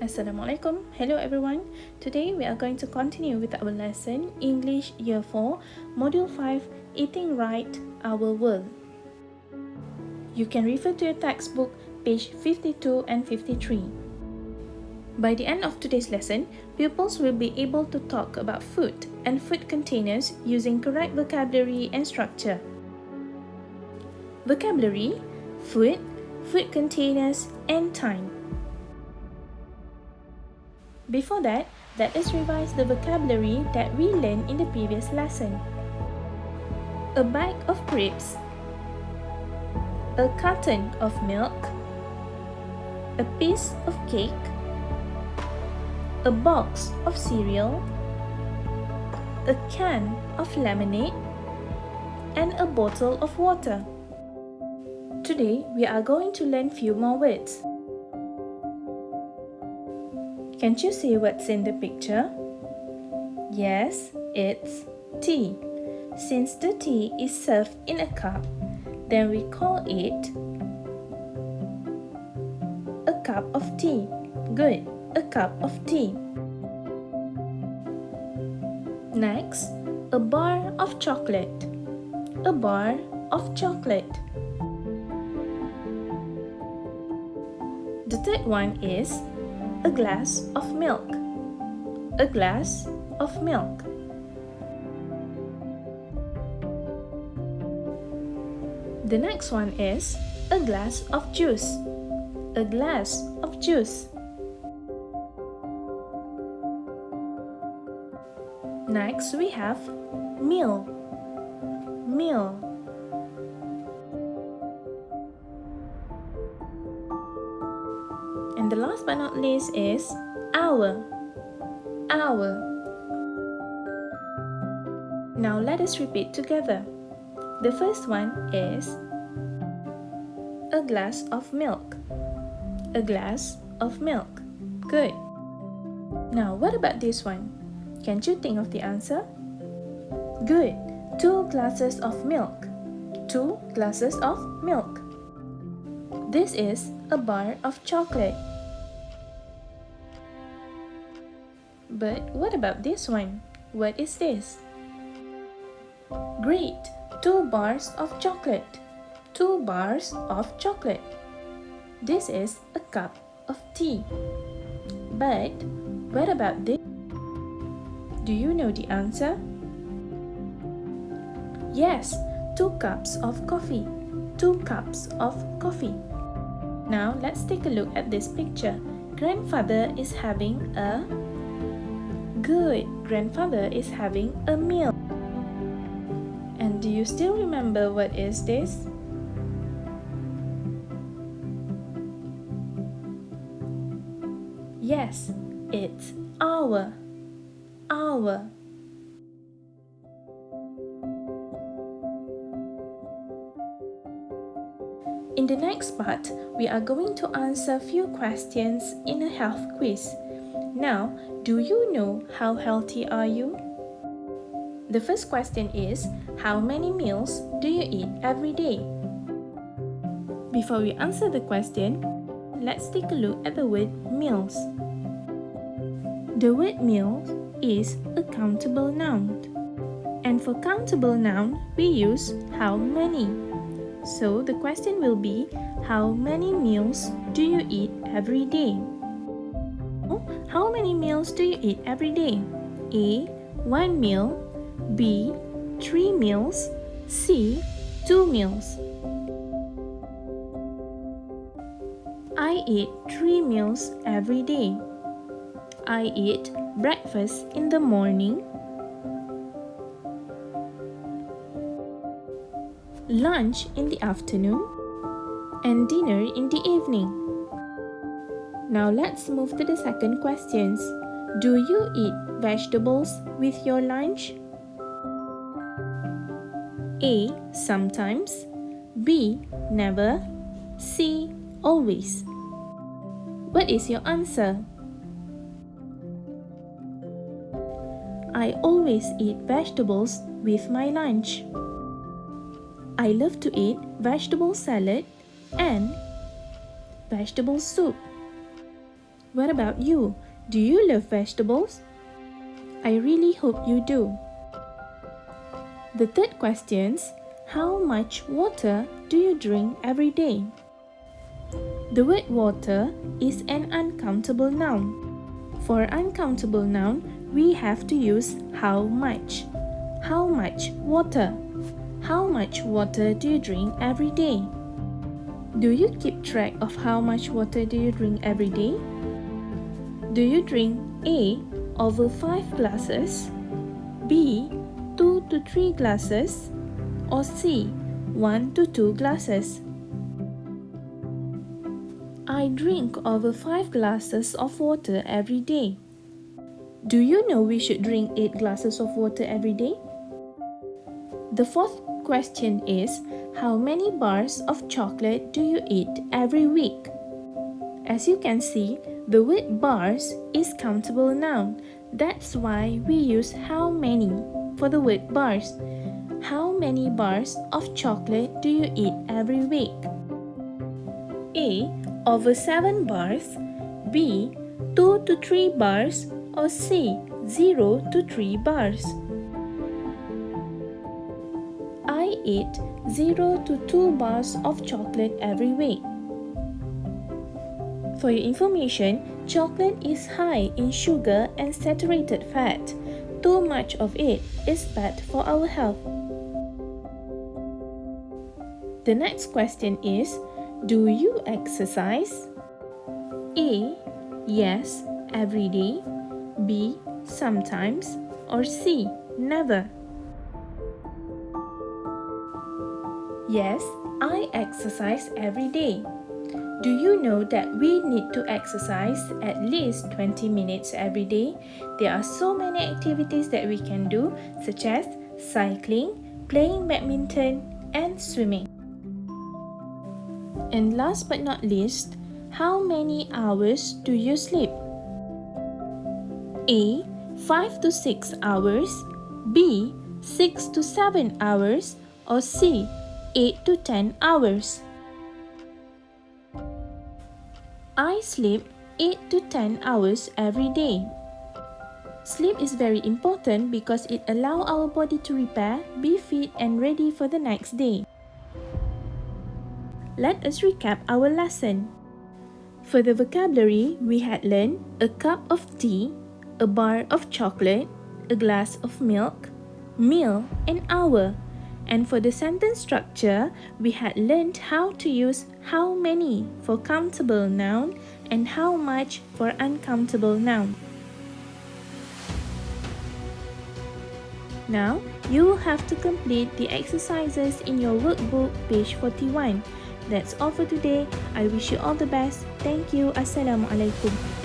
Assalamualaikum. Hello everyone. Today we are going to continue with our lesson English Year 4, Module 5, Eating Right, Our World. You can refer to your textbook, page 52 and 53. By the end of today's lesson, pupils will be able to talk about food and food containers using correct vocabulary and structure. Vocabulary: food, food containers, and time. Before that, let us revise the vocabulary that we learned in the previous lesson. A bag of grapes, a carton of milk, a piece of cake, a box of cereal, a can of lemonade, and a bottle of water. Today, we are going to learn few more words. Can't you see what's in the picture? Yes, it's tea. Since the tea is served in a cup, then we call it a cup of tea. Good, a cup of tea. Next, a bar of chocolate. A bar of chocolate. The third one is a glass of milk. A glass of milk. The next one is a glass of juice. A glass of juice. Next we have meal. Meal. And the last but not least is hour. Hour. Now let us repeat together. The first one is a glass of milk. A glass of milk. Good. Now what about this one? Can't you think of the answer? Good. 2 glasses of milk. 2 glasses of milk. This is a bar of chocolate. But what about this one? What is this? Great! 2 bars of chocolate. 2 bars of chocolate. This is a cup of tea. But what about this? Do you know the answer? Yes, 2 cups of coffee. 2 cups of coffee. Now let's take a look at this picture. Grandfather is having a Good. Grandfather is having a meal. And do you still remember what is this? Yes, it's hour. Hour. In the next part, we are going to answer few questions in a health quiz. Now, do you know how healthy are you? The first question is, how many meals do you eat every day? Before we answer the question, let's take a look at the word meals. The word meal is a countable noun. And for countable noun, we use how many. So the question will be, how many meals do you eat every day? How many meals do you eat every day? A. 1 meal. B. 3 meals. C. 2 meals. I eat 3 meals every day. I eat breakfast in the morning, lunch in the afternoon, and dinner in the evening. Now let's move to the second questions. Do you eat vegetables with your lunch? A. Sometimes. B. Never. C. Always. What is your answer? I always eat vegetables with my lunch. I love to eat vegetable salad and vegetable soup. What about you? Do you love vegetables? I really hope you do. The third question is, how much water do you drink every day? The word water is an uncountable noun. For uncountable noun, we have to use how much. How much water? How much water do you drink every day? Do you keep track of how much water do you drink every day? Do you drink A. over 5 glasses, B. 2 to 3 glasses, or C. 1 to 2 glasses? I drink over 5 glasses of water every day. Do you know we should drink 8 glasses of water every day? The fourth question is, how many bars of chocolate do you eat every week? As you can see, the word bars is countable noun. That's why we use how many for the word bars. How many bars of chocolate do you eat every week? A. Over 7 bars, B. 2 to 3 bars, or C. 0 to 3 bars. I eat 0 to 2 bars of chocolate every week. For your information, chocolate is high in sugar and saturated fat. Too much of it is bad for our health. The next question is, do you exercise? A. Yes, every day. B. Sometimes. Or C. Never. Yes, I exercise every day. Do you know that we need to exercise at least 20 minutes every day? There are so many activities that we can do, such as cycling, playing badminton, and swimming. And last but not least, how many hours do you sleep? A. 5 to 6 hours, B. 6 to 7 hours, or C. 8 to 10 hours. I sleep 8 to 10 hours every day. Sleep is very important because it allows our body to repair, be fit and ready for the next day. Let us recap our lesson. For the vocabulary, we had learned a cup of tea, a bar of chocolate, a glass of milk, meal, and hour. And for the sentence structure, we had learned how to use how many for countable noun and how much for uncountable noun. Now, you will have to complete the exercises in your workbook, page 41. That's all for today. I wish you all the best. Thank you. Assalamualaikum.